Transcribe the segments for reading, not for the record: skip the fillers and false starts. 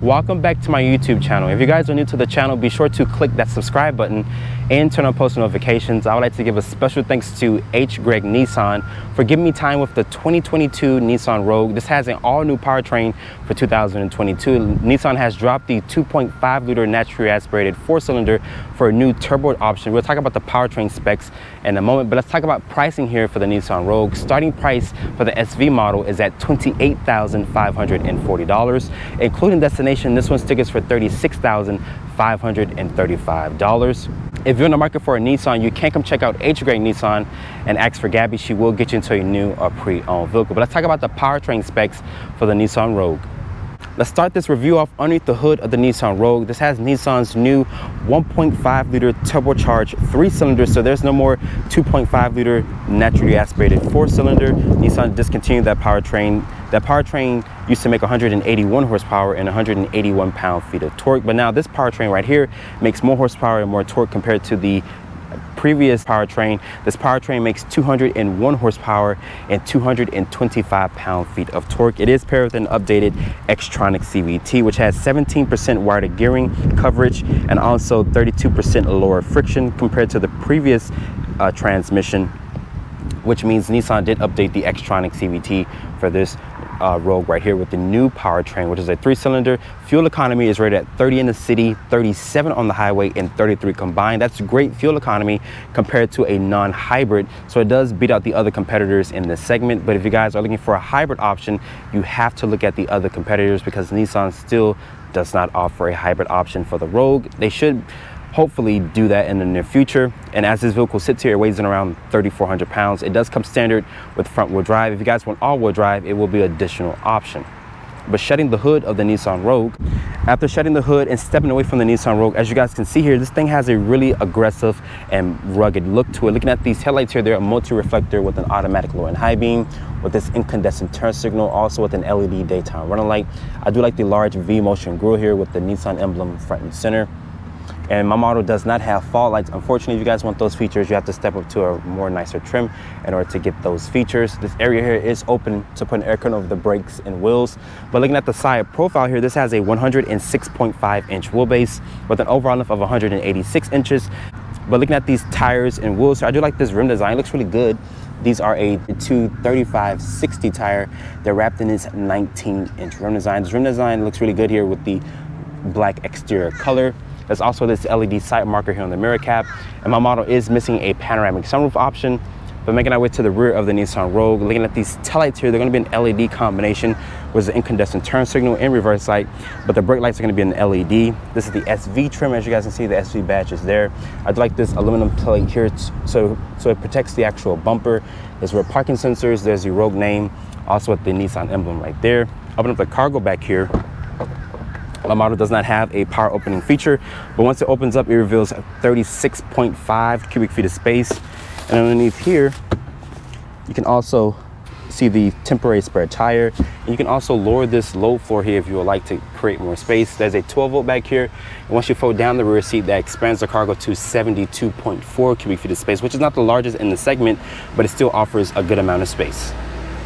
Welcome back to my YouTube channel. If you guys are new to the channel, be sure to click that subscribe button and turn on post notifications. I would like to give a special thanks to HGreg Nissan for giving me time with the 2022 Nissan Rogue. This has an all-new powertrain for 2022. Nissan has dropped the 2.5 liter naturally aspirated 4-cylinder for a new turbo option. We'll talk about the powertrain specs in a moment, but let's talk about pricing here for the Nissan Rogue. Starting price for the SV model is at $28,540, including destination. This one's tickets for $36,535. If you're in the market for a Nissan, you can come check out HGreg Nissan and ask for Gaby. She will get you into a new or pre-owned vehicle. But let's talk about the powertrain specs for the Nissan Rogue. Let's start this review off underneath the hood of the Nissan Rogue. This has Nissan's new 1.5 liter turbocharged 3-cylinder, so there's no more 2.5 liter naturally aspirated 4-cylinder. Nissan discontinued that powertrain. That powertrain used to make 181 horsepower and 181 pound-feet of torque, but now this powertrain right here makes more horsepower and more torque compared to the previous powertrain. This powertrain makes 201 horsepower and 225 pound-feet of torque. It is paired with an updated Xtronic CVT, which has 17% wider gearing coverage and also 32% lower friction compared to the previous transmission, which means Nissan did update the Xtronic CVT for this Rogue right here with the new powertrain, which is a 3-cylinder. Fuel economy is rated at 30 in the city, 37 on the highway, and 33 combined. That's great fuel economy compared to a non-hybrid, so it does beat out the other competitors in this segment. But if you guys are looking for a hybrid option, you have to look at the other competitors because Nissan still does not offer a hybrid option for the Rogue. They should hopefully do that in the near future. And as this vehicle sits here, it weighs in around 3,400 pounds. It does come standard with front-wheel drive. If you guys want all-wheel drive, it will be an additional option. But shutting the hood of the Nissan Rogue, after shutting the hood and stepping away from the Nissan Rogue, as you guys can see here, this thing has a really aggressive and rugged look to it. Looking at these headlights here, they're a multi-reflector with an automatic low and high beam, with this incandescent turn signal, also with an LED daytime running light. I do like the large V-motion grille here with the Nissan emblem front and center. And my model does not have fog lights. Unfortunately, if you guys want those features, you have to step up to a more nicer trim in order to get those features. This area here is open to put an air curtain over the brakes and wheels. But looking at the side profile here, this has a 106.5-inch wheelbase with an overall length of 186 inches. But looking at these tires and wheels, I do like this rim design. It looks really good. These are a 235/60 tire. They're wrapped in this 19-inch rim design. This rim design looks really good here with the black exterior color. There's also this LED sight marker here on the mirror cap, and my model is missing a panoramic sunroof option. But making our way to the rear of the Nissan Rogue, looking at these taillights here, they're going to be an LED combination with the incandescent turn signal and reverse light, but the brake lights are going to be an LED. This is the SV trim. As you guys can see, the SV badge is there. I'd like this aluminum plate here so it protects the actual bumper. There's rear parking sensors. There's the Rogue name, also with the Nissan emblem right there. Open up the cargo back here. My model does not have a power opening feature, but once it opens up, it reveals 36.5 cubic feet of space. And underneath here, you can also see the temporary spare tire. And you can also lower this load floor here if you would like to create more space. There's a 12-volt back here. And once you fold down the rear seat, that expands the cargo to 72.4 cubic feet of space, which is not the largest in the segment, but it still offers a good amount of space.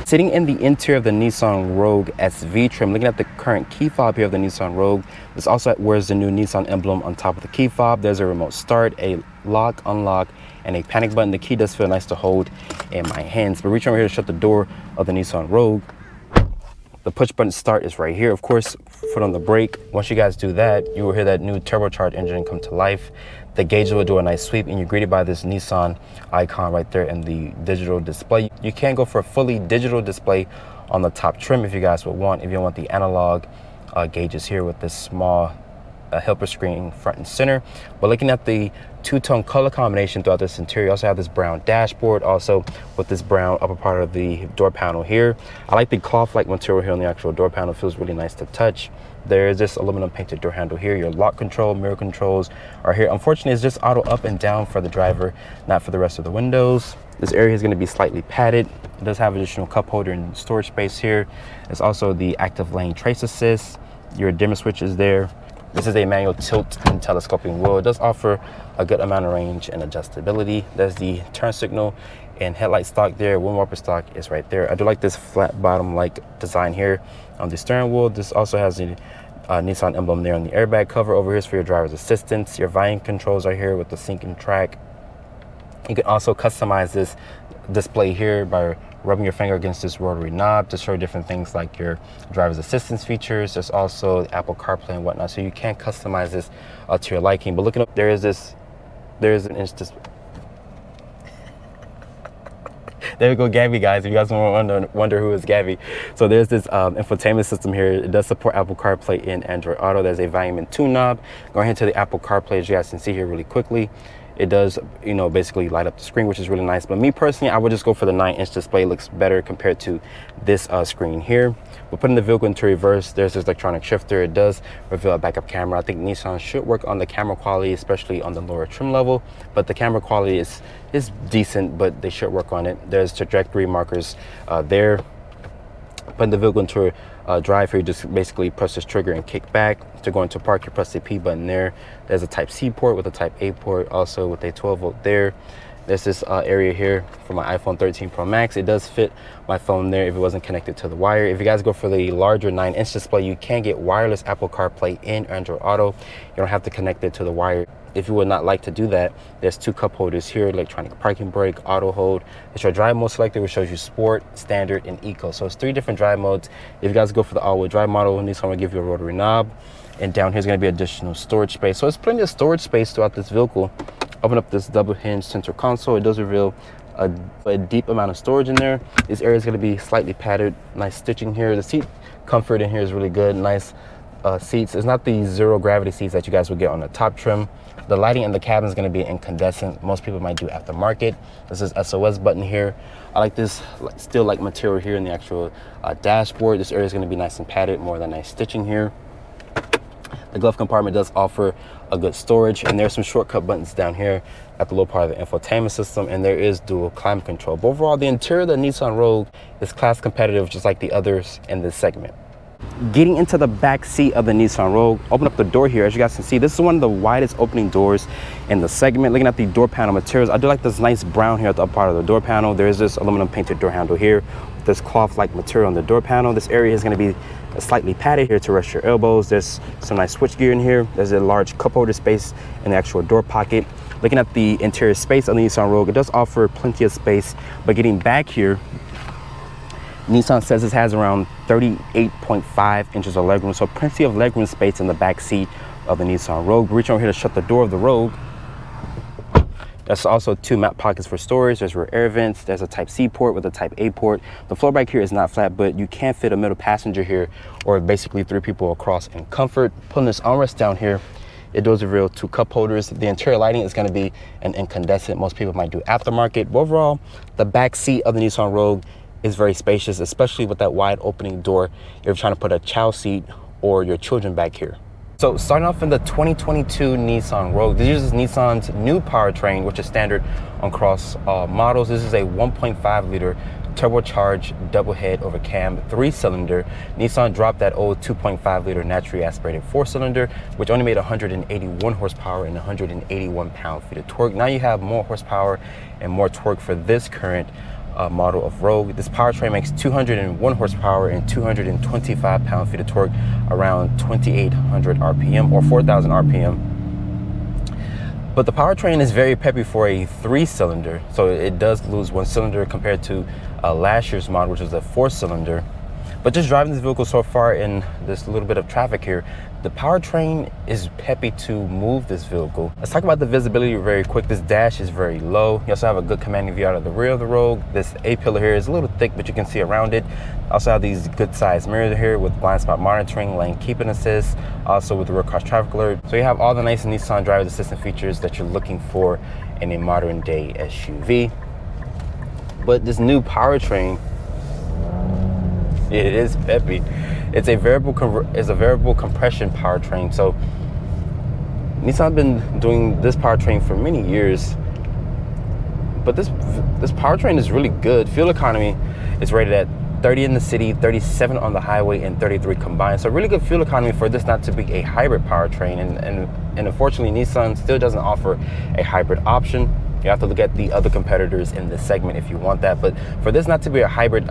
Sitting in the interior of the Nissan Rogue SV trim, looking at the current key fob here of the Nissan Rogue, this also wears the new Nissan emblem on top of the key fob. There's a remote start, a lock, unlock, and a panic button. The key does feel nice to hold in my hands. But reaching over here to shut the door of the Nissan Rogue, the push button start is right here. Of course, foot on the brake. Once you guys do that, you will hear that new turbocharged engine come to life. The gauge will do a nice sweep, and you're greeted by this Nissan icon right there in the digital display. You can go for a fully digital display on the top trim if you guys would want. If you want the analog gauges here with this small helper screen front and center. But looking at the two-tone color combination throughout this interior, you also have this brown dashboard, also with this brown upper part of the door panel here. I like the cloth-like material here on the actual door panel. It feels really nice to touch. There's this aluminum painted door handle here. Your lock control, mirror controls are here. Unfortunately, it's just auto up and down for the driver, not for the rest of the windows. This area is going to be slightly padded. It does have additional cup holder and storage space here. There's also the active lane trace assist. Your dimmer switch is there. This is a manual tilt and telescoping wheel. It does offer a good amount of range and adjustability. There's the turn signal and headlight stock there. Wind wiper stock is right there. I do like this flat bottom like design here on the steering wheel. This also has the Nissan emblem there on the airbag cover. Over here is for your driver's assistance. Your volume controls are here with the sync and track. You can also customize this display here by rubbing your finger against this rotary knob to show different things like your driver's assistance features. There's also Apple CarPlay and whatnot, so you can customize this to your liking. But looking up, there is an instance. There we go, Gaby, guys. If you guys wonder who is Gaby. So there's this infotainment system here. It does support Apple CarPlay and Android Auto. There's a volume and tune knob. Go ahead to the Apple CarPlay, as you guys can see here really quickly. It does, you know, basically light up the screen, which is really nice. But me personally, I would just go for the 9-inch display. It looks better compared to this screen here. We're putting the vehicle into reverse. There's this electronic shifter. It does reveal a backup camera. I think Nissan should work on the camera quality, especially on the lower trim level. But the camera quality is decent, but they should work on it. There's trajectory markers there. Putting the vehicle into drive here, you just basically press this trigger and kick back. To go into park, you press the P button there. There's a type C port with a type A port, also with a 12 volt there. There's this area here for my iPhone 13 Pro Max. It does fit my phone there if it wasn't connected to the wire. If you guys go for the larger 9-inch display, you can get wireless Apple CarPlay and Android Auto. You don't have to connect it to the wire. If you would not like to do that, there's 2 cup holders here, electronic parking brake, auto hold. It's your drive mode selector, which shows you sport, standard, and eco. So it's 3 different drive modes. If you guys go for the all-wheel drive model, Nissan will give you a rotary knob. And down here is going to be additional storage space. So it's plenty of storage space throughout this vehicle. Open up this double hinge center console. It does reveal a deep amount of storage in there. This area is going to be slightly padded. Nice stitching here. The seat comfort in here is really good. Nice seats. It's not the zero gravity seats that you guys would get on the top trim. The lighting in the cabin is going to be incandescent. Most people might do aftermarket. This is SOS button here. I like this steel like material here in the actual dashboard. This area is going to be nice and padded, more than nice stitching here. The glove compartment does offer a good storage, and there's some shortcut buttons down here at the low part of the infotainment system, and there is dual climate control. But overall, the interior of the Nissan Rogue is class competitive, just like the others in this segment. Getting into the back seat of the Nissan Rogue, open up the door here. As you guys can see, this is one of the widest opening doors in the segment. Looking at the door panel materials, I do like this nice brown here at the upper part of the door panel. There is this aluminum painted door handle here, this cloth-like material on the door panel. This area is going to be slightly padded here to rest your elbows. There's some nice switch gear in here. There's a large cup holder space in the actual door pocket. Looking at the interior space on the Nissan Rogue, it does offer plenty of space, but getting back here, Nissan says this has around 38.5 inches of legroom, so plenty of legroom space in the back seat of the Nissan Rogue. Reach over here to shut the door of the Rogue. There's also 2 map pockets for storage. There's rear air vents. There's a type C port with a type A port. The floor back here is not flat, but you can fit a middle passenger here, or basically 3 people across in comfort. Pulling this armrest down here, it does reveal 2 cup holders. The interior lighting is going to be an incandescent. Most people might do aftermarket. But overall, the back seat of the Nissan Rogue is very spacious, especially with that wide opening door if you're trying to put a child seat or your children back here. So starting off in the 2022 Nissan Rogue, this is Nissan's new powertrain, which is standard on cross models. This is a 1.5 liter turbocharged double head over cam 3-cylinder. Nissan dropped that old 2.5 liter naturally aspirated 4-cylinder, which only made 181 horsepower and 181 pound-feet of torque. Now you have more horsepower and more torque for this current model of Rogue. This powertrain makes 201 horsepower and 225 pound-feet of torque, around 2,800 RPM or 4,000 RPM. But the powertrain is very peppy for a 3-cylinder, so it does lose 1 cylinder compared to last year's model, which was a 4-cylinder. But just driving this vehicle so far in this little bit of traffic here, the powertrain is peppy to move this vehicle. Let's talk about the visibility very quick. This dash is very low. You also have a good commanding view out of the rear of the Rogue. This A-pillar here is a little thick, but you can see around it. Also have these good sized mirrors here with blind spot monitoring, lane keeping assist, also with the rear cross traffic alert. So you have all the nice Nissan driver's assistant features that you're looking for in a modern day SUV. But this new powertrain, it is peppy. It's a variable compression powertrain. So Nissan's been doing this powertrain for many years, but this powertrain is really good. Fuel economy is rated at 30 in the city, 37 on the highway, and 33 combined. So really good fuel economy for this not to be a hybrid powertrain. And unfortunately, Nissan still doesn't offer a hybrid option. You have to look at the other competitors in this segment if you want that. But for this not to be a hybrid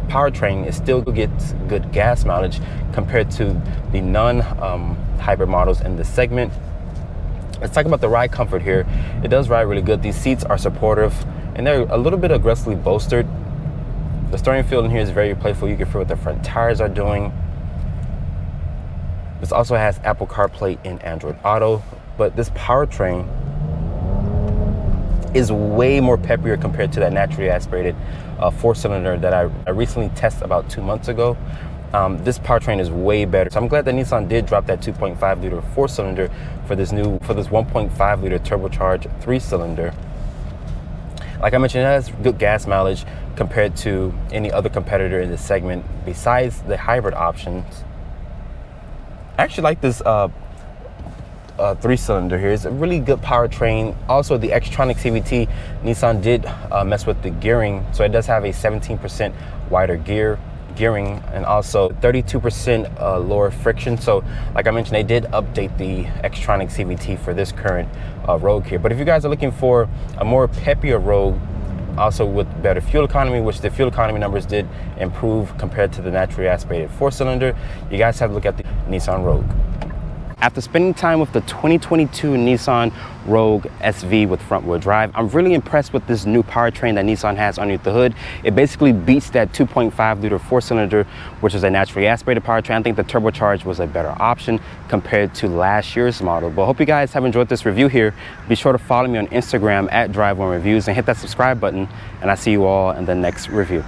powertrain, it still gets good gas mileage compared to the non-hybrid models in this segment. Let's talk about the ride comfort here. It does ride really good. These seats are supportive and they're a little bit aggressively bolstered. The steering feel in here is very playful. You can feel what the front tires are doing. This also has Apple CarPlay and Android Auto, but this powertrain is way more peppier compared to that naturally aspirated 4-cylinder that I recently tested about 2 months ago. This powertrain is way better. So I'm glad that Nissan did drop that 2.5 liter 4-cylinder for this 1.5 liter turbocharged 3-cylinder. Like I mentioned, it has good gas mileage compared to any other competitor in this segment besides the hybrid options. I actually like this 3-cylinder here. It's a really good powertrain. Also, the Xtronic CVT, Nissan did mess with the gearing, so it does have a 17% wider gearing and also 32% lower friction. So like I mentioned, they did update the Xtronic CVT for this current Rogue here. But if you guys are looking for a more peppier Rogue, also with better fuel economy, which the fuel economy numbers did improve compared to the naturally aspirated 4-cylinder, you guys have to look at the Nissan Rogue. After spending time with the 2022 Nissan Rogue SV with front-wheel drive, I'm really impressed with this new powertrain that Nissan has underneath the hood. It basically beats that 2.5 liter 4-cylinder, which is a naturally aspirated powertrain. I think the turbocharged was a better option compared to last year's model. But I hope you guys have enjoyed this review here. Be sure to follow me on Instagram at Drive1Reviews and hit that subscribe button. And I'll see you all in the next review.